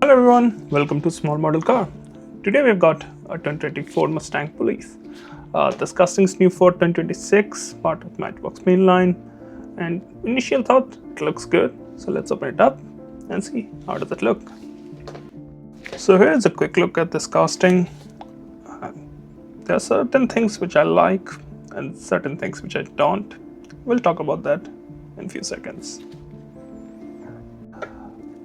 Hello everyone, welcome to Small Model Car. Today we've got a 2020 Ford Mustang Police. This casting's new Ford 2026, part of Matchbox mainline, and initial thought, it looks good. So let's open it up and see how does it look. So here's a quick look at this casting. There are certain things which I like and certain things which I don't. We'll talk about that in a few seconds.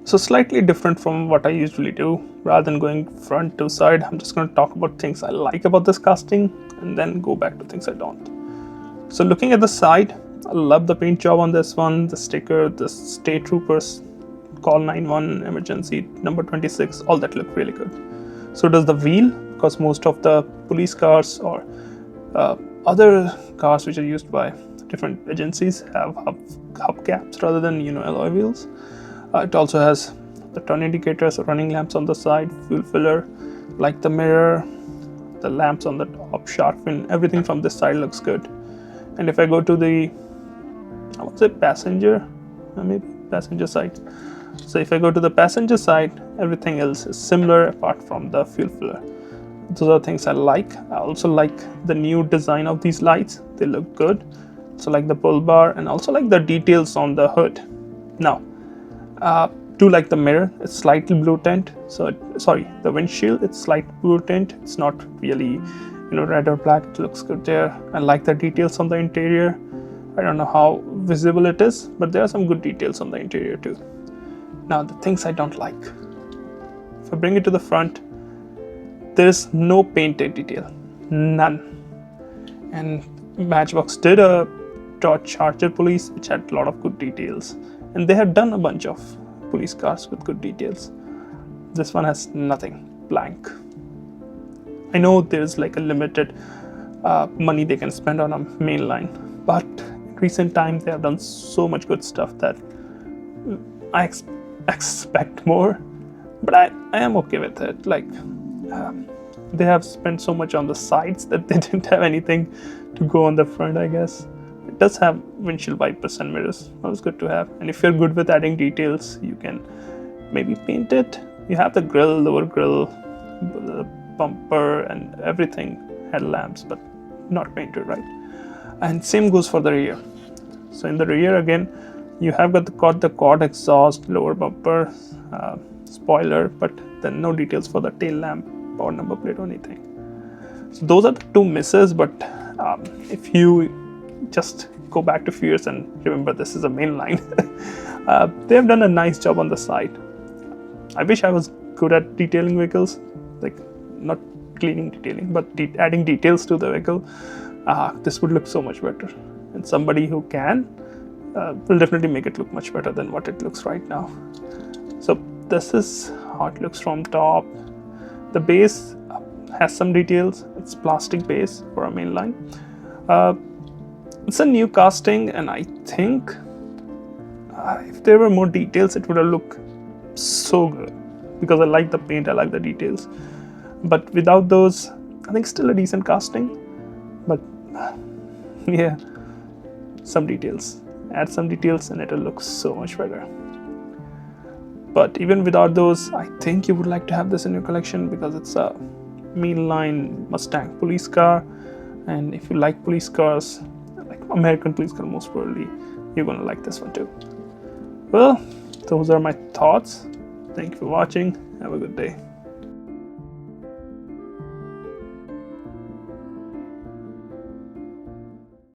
So slightly different from what I usually do. Rather than going front to side, I'm just going to talk about things I like about this casting and then go back to things I don't. So looking at the side, I love the paint job on this one, the sticker, the state troopers, call 911, emergency, number 26, all that look really good. So does the wheel, because most of the police cars or other cars which are used by different agencies have hubcaps rather than alloy wheels. It also has the turn indicators, running lamps on the side, fuel filler, like the mirror, the lamps on the top, shark fin, everything from this side looks good. And if I go to the, I would say passenger side. So if I go to the passenger side, everything else is similar apart from the fuel filler. Those are things I like. I also like the new design of these lights. They look good. So like the pull bar and also like the details on the hood. Now, do like the mirror, it's slightly blue tint. So the windshield, it's slight blue tint. It's not really red or black. It looks good there. I like the details on the interior. I don't know how visible it is, but there are some good details on the interior too. Now the things I don't like. If I bring it to the front, there's no painted detail, none. And Matchbox did a Dodge Charger Police which had a lot of good details. And they have done a bunch of police cars with good details. This one has nothing, blank. I know there's like a limited money they can spend on a mainline, but in recent times they have done so much good stuff that I expect more, but I am okay with it. Like they have spent so much on the sides that they didn't have anything to go on the front, I guess. It does have windshield wipers and mirrors. That was good to have. And if you're good with adding details, you can maybe paint it. You have the grille, lower grille, the bumper, and everything had lamps, but not painted, right? And same goes for the rear. So in the rear again, you have got the quad exhaust, lower bumper, spoiler, but then no details for the tail lamp or number plate or anything. So those are the two misses. But if you just go back to a few years and remember this is a mainline, they have done a nice job on the side. I wish I was good at detailing vehicles, like not cleaning detailing, but adding details to the vehicle. This would look so much better, and somebody who can will definitely make it look much better than what it looks right now. So this is how it looks from top. The base has some details. It's plastic base for a mainline. It's a new casting, and I think if there were more details, it would have looked so good, because I like the paint, I like the details. But without those, I think still a decent casting. But yeah, some details. Add some details and it'll look so much better. But even without those, I think you would like to have this in your collection, because it's a mainline Mustang police car. And if you like police cars, like American police car most probably, you're gonna like this one too. Well, those are my thoughts. Thank you for watching. Have a good day.